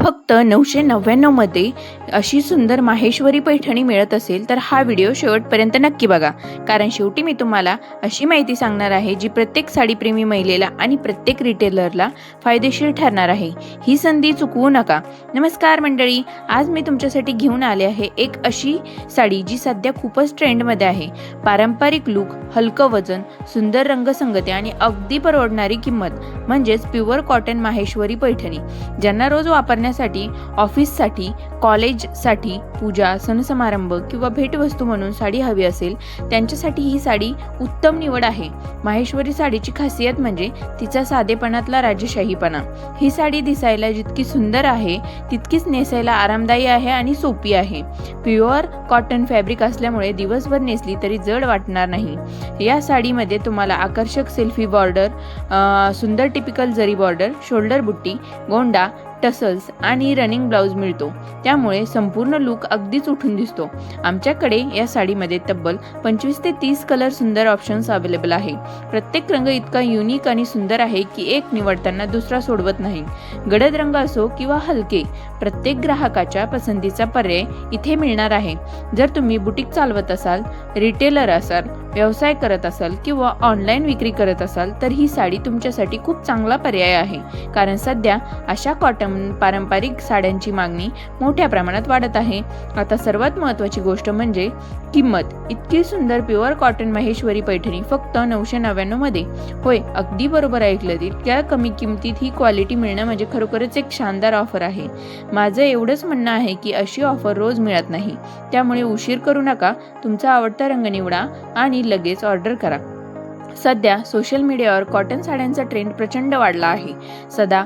फक्त 999 मध्ये अशी सुंदर माहेश्वरी पैठणी मिळत असेल तर हा व्हिडिओ शेवटपर्यंत नक्की बघा, कारण शेवटी मी तुम्हाला अशी माहिती सांगणार आहे जी प्रत्येक साडीप्रेमी महिलेला आणि प्रत्येक रिटेलरला फायदेशीर ठरणार आहे। ही संधी चुकवू नका। नमस्कार मंडळी, आज मी तुमच्यासाठी घेऊन आले आहे एक अशी साडी जी सध्या खूपच ट्रेंडमध्ये आहे। पारंपरिक लुक, हलकं वजन, सुंदर रंगसंगती आणि अगदी परवडणारी किंमत म्हणजेच प्युअर कॉटन माहेश्वरी पैठणी। ज्यांना रोज वापरण्यासाठी, ऑफिससाठी, कॉलेजसाठी, पूजा, सण समारंभ किंवा भेटवस्तू म्हणून साडी हवी असेल त्यांच्यासाठी ही साडी उत्तम निवड आहे। माहेश्वरी साडीची खासियत म्हणजे तिचा साधेपणातला राजशाहीपणा। ही साडी दिसायला जितकी सुंदर आहे तितकीच नेसायला आरामदायी आहे आणि सोपी आहे। प्युअर कॉटन फॅब्रिक असल्यामुळे दिवसभर नेसली तरी जड वाटणार नाही। या साडीमध्ये तुम्हाला आकर्षक सेल्फी बॉर्डर, सुंदर टिपिकल जरी बॉर्डर, शोल्डर बुट्टी, गोंडा, टसल्स आणि रनिंग ब्लाउज मिळतो, त्यामुळे संपूर्ण लुक अगदीच उठून दिसतो। आमच्याकडे या साडीमध्ये तब्बल 25 ते 30 कलर सुंदर ऑप्शन्स अवेलेबल आहे। प्रत्येक रंग इतका युनिक आणि सुंदर आहे की एक निवडताना दुसरा सोडवत नाही। गडद रंग असो किंवा हलके, प्रत्येक ग्राहकाच्या पसंतीचा पर्याय इथे मिळणार आहे। जर तुम्ही बुटीक चालवत असाल, रिटेलर असाल, व्यवसाय करत असाल किंवा ऑनलाईन विक्री करत असाल तर ही साडी तुमच्यासाठी खूप चांगला पर्याय आहे, कारण सध्या अशा कॉटन पारंपरिक साड्यांची मागणी मोठ्या प्रमाणात वाढत आहे। आता सर्वात महत्त्वाची गोष्ट म्हणजे किंमत। इतकी सुंदर प्युअर कॉटन माहेश्वरी पैठणी फक्त 999 मध्ये। होय, अगदी बरोबर ऐकलं, इतक्या कमी किमतीत ही क्वालिटी मिळणं म्हणजे खरोखरच एक शानदार ऑफर आहे। माझं एवढंच म्हणणं आहे की अशी ऑफर रोज मिळत नाही, त्यामुळे उशीर करू नका। तुमचा आवडता रंग निवडा आणि लगेच ऑर्डर करा। सध्या सोशल मीडियावर कॉटन साड्यांचा ट्रेंड प्रचंड वाढला आहे। सदा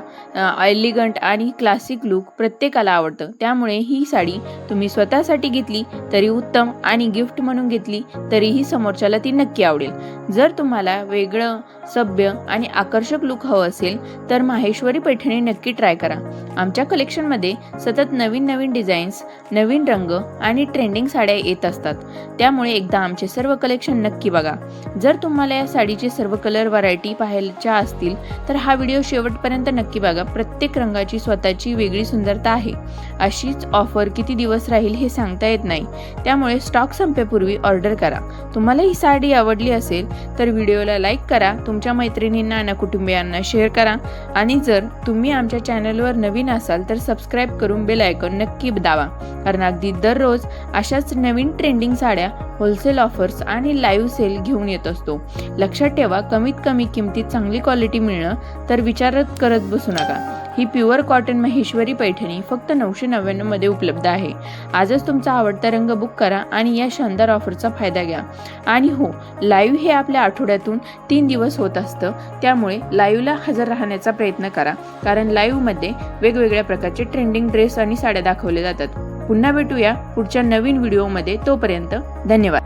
एलिगंट आणि क्लासिक लुक प्रत्येकाला आवडतं, त्यामुळे ही साडी तुम्ही स्वतःसाठी घेतली तरी उत्तम आणि गिफ्ट म्हणून घेतली तरीही समोरच्याला ती नक्की आवडेल। जर तुम्हाला वेगळं, सभ्य आणि आकर्षक लुक हवं असेल तर माहेश्वरी पैठणी नक्की ट्राय करा। आमच्या कलेक्शनमध्ये सतत नवीन नवीन डिझाईन्स, नवीन रंग आणि ट्रेंडिंग साड्या येत असतात, त्यामुळे एकदा आमचे सर्व कलेक्शन नक्की बघा। जर तुम्हाला या साडीचे सर्व कलर व्हरायटी पाहायच्या असतील तर हा व्हिडिओ शेवटपर्यंत नक्की बघा। प्रत्येक रंगाची स्वतःची वेगळी सुंदरता आहे। अशीच ऑफर किती दिवस राहील हे सांगता येत नाही, त्यामुळे स्टॉक संपेपूर्वी ऑर्डर करा। तुम्हाला ही साडी आवडली असेल तर व्हिडिओला लाईक करा, तुमच्या मैत्रिणींना आणि कुटुंबियांना शेअर करा आणि जर तुम्ही आमच्या चॅनलवर नवीन असाल तर सबस्क्राईब करून बेल आयकॉन नक्की दाबा, कारण अगदी दररोज अशाच नवीन ट्रेंडिंग साड्या, होलसेल ऑफर्स आणि लाईव्ह सेल घेऊन येत असतो। लक्षात ठेवा, कमीत कमी किमतीत चांगली क्वालिटी मिळणं तर विचारच करत बसू नका। ही प्युअर कॉटन माहेश्वरी पैठणी फक्त 999 मध्ये उपलब्ध आहे। आजच तुमचा आवडता रंग बुक करा आणि या शानदार ऑफरचा फायदा घ्या। आणि हो, लाईव्ह हे आपल्या आठवड्यातून 3 दिवस होत असतं, त्यामुळे लाईव्हला हजर राहण्याचा प्रयत्न करा, कारण लाईव्हमध्ये वेगवेगळ्या प्रकारचे ट्रेंडिंग ड्रेस आणि साड्या दाखवले जातात। पुन्हा भेटूया पुढच्या नवीन व्हिडिओमध्ये, तोपर्यंत धन्यवाद।